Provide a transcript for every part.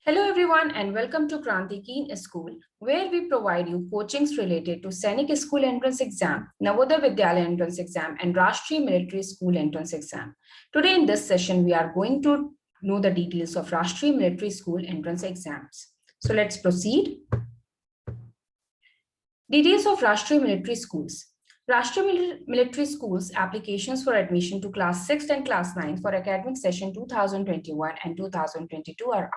Hello everyone and welcome to Kranthi Keen School, where we provide you coachings related to Sainik School Entrance Exam, Navodaya Vidyalaya Entrance Exam and Rashtriya Military School Entrance Exam. Today in this session, we are going to know the details of Rashtriya Military School Entrance Exams. So let's proceed. Details of Rashtriya Military Schools. Rashtriya Military Schools applications for admission to Class 6 and Class 9 for academic session 2021 and 2022 are out.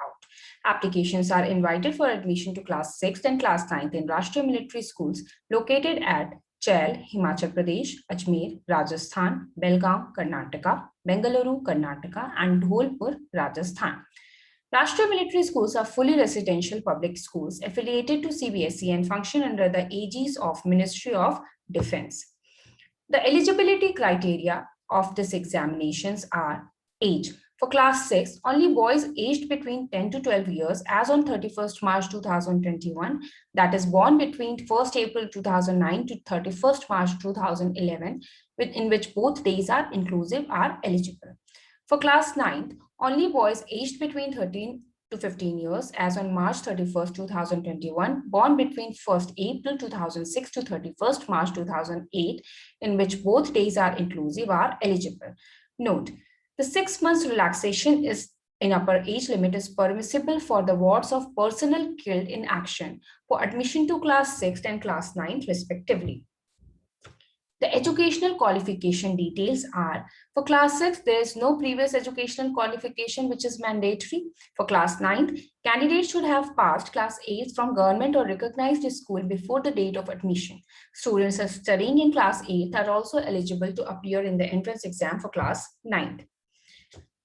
Applications are invited for admission to Class 6 and Class 9 in Rashtriya Military Schools located at Chail, Himachal Pradesh, Ajmer, Rajasthan, Belgaum, Karnataka, Bengaluru, Karnataka, and Dholpur, Rajasthan. Rashtriya Military Schools are fully residential public schools affiliated to CBSE and function under the aegis of Ministry of Defense. The eligibility criteria of these examinations are age. For Class 6, only boys aged between 10 to 12 years as on 31st March 2021, that is born between 1st April 2009 to 31st March 2011, in which both days are inclusive, are eligible. For Class 9, only boys aged between 13 to 15 years as on March 31st, 2021, born between 1st April 2006 to 31st March 2008, in which both days are inclusive, are eligible. Note, the 6 months relaxation in upper age limit is permissible for the wards of personnel killed in action for admission to Class 6 and Class 9 respectively. The educational qualification details are, for Class 6, there is no previous educational qualification which is mandatory. For Class 9, candidates should have passed Class 8 from government or recognized school before the date of admission. Students studying in Class 8 are also eligible to appear in the entrance exam for Class 9.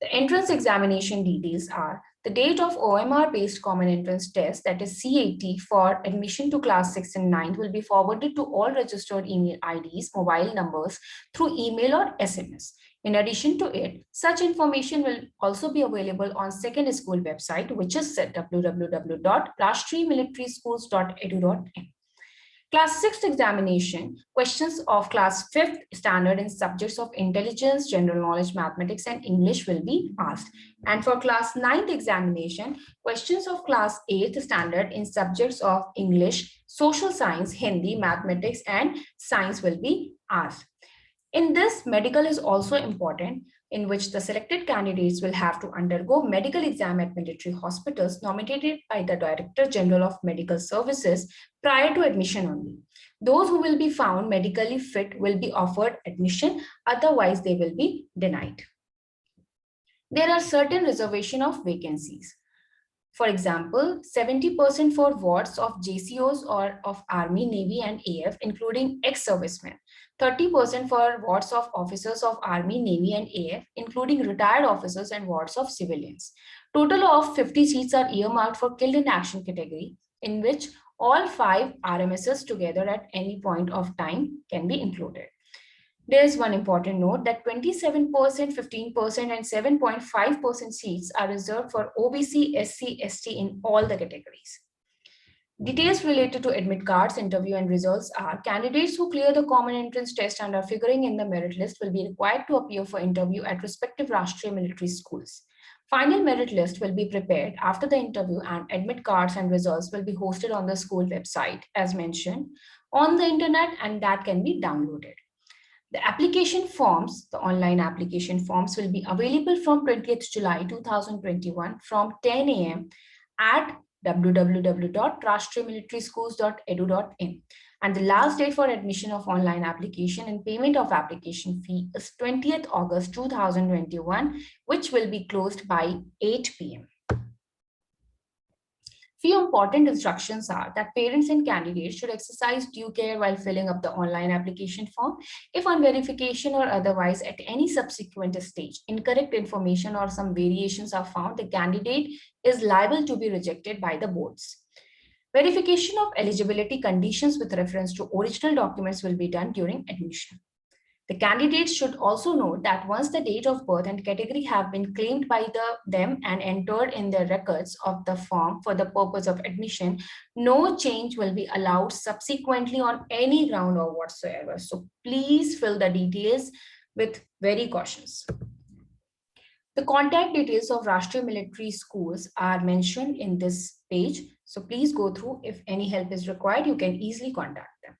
The entrance examination details are, the date of OMR-based common entrance test, that is CAT, for admission to Class 6 and 9 will be forwarded to all registered email IDs, mobile numbers through email or SMS. In addition to it, such information will also be available on second school website, which is www.rashtriyamilitaryschools.edu.in. Class 6th examination, questions of Class 5th standard in subjects of intelligence, general knowledge, mathematics, and English will be asked. And for Class 9th examination, questions of Class 8th standard in subjects of English, social science, Hindi, mathematics, and science will be asked. In this, medical is also important, in which the selected candidates will have to undergo medical exam at military hospitals nominated by the Director General of Medical Services prior to admission only. Those who will be found medically fit will be offered admission, otherwise they will be denied. There are certain reservation of vacancies. For example, 70% for wards of JCOs or of Army, Navy, and AF, including ex-servicemen. 30% for wards of officers of Army, Navy, and AF, including retired officers and wards of civilians. Total of 50 seats are earmarked for killed in action category, in which all 5 RMSs together at any point of time can be included. There is one important note that 27%, 15%, and 7.5% seats are reserved for OBC, SC, ST in all the categories. Details related to admit cards, interview, and results are, candidates who clear the common entrance test and are figuring in the merit list will be required to appear for interview at respective Rashtriya military schools. Final merit list will be prepared after the interview, and admit cards and results will be hosted on the school website as mentioned on the internet, and that can be downloaded. The application forms, the online application forms will be available from 20th July 2021 from 10 a.m. at www.rashtriyamilitaryschools.edu.in, and the last date for admission of online application and payment of application fee is 20th August 2021, which will be closed by 8 p.m. Few important instructions are that parents and candidates should exercise due care while filling up the online application form. If on verification or otherwise at any subsequent stage, incorrect information or some variations are found, the candidate is liable to be rejected by the boards. Verification of eligibility conditions with reference to original documents will be done during admission. The candidates should also note that once the date of birth and category have been claimed by them and entered in their records of the form for the purpose of admission, no change will be allowed subsequently on any ground or whatsoever. So please fill the details with very cautious. The contact details of Rashtriya Military Schools are mentioned in this page. So please go through. If any help is required, you can easily contact them.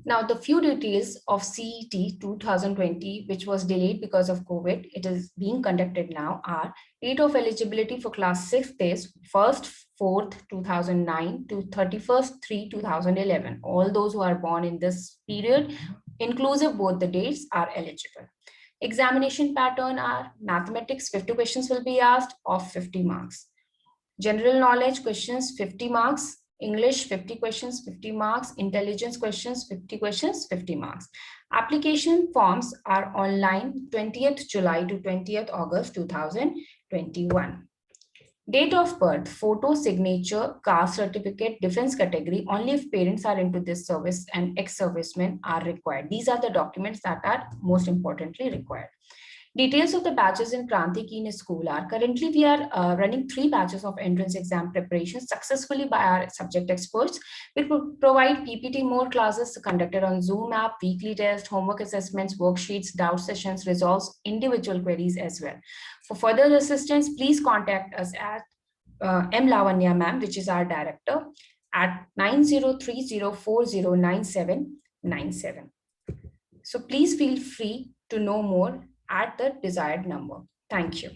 Now, the few details of CET 2020, which was delayed because of COVID, it is being conducted now, are date of eligibility for class 6th is 1st 4th 2009 to 31st 3 2011. All those who are born in this period, inclusive both the dates, are eligible. Examination pattern are mathematics, 50 questions will be asked of 50 marks. General knowledge questions, 50 marks. English, 50 questions, 50 marks. Intelligence questions, 50 questions, 50 marks. Application forms are online 20th July to 20th August 2021. Date of birth, photo, signature, caste certificate, defense category, only if parents are into this service and ex-servicemen are required. These are the documents that are most importantly required. Details of the batches in Kranthi Keen School are currently we are running 3 batches of entrance exam preparation successfully by our subject experts. We provide PPT more classes conducted on Zoom app, weekly test, homework assessments, worksheets, doubt sessions, resolves individual queries as well. For further assistance, please contact us at M. Lavanya ma'am, which is our director, at 9030409797. So please feel free to know more at the desired number. Thank you.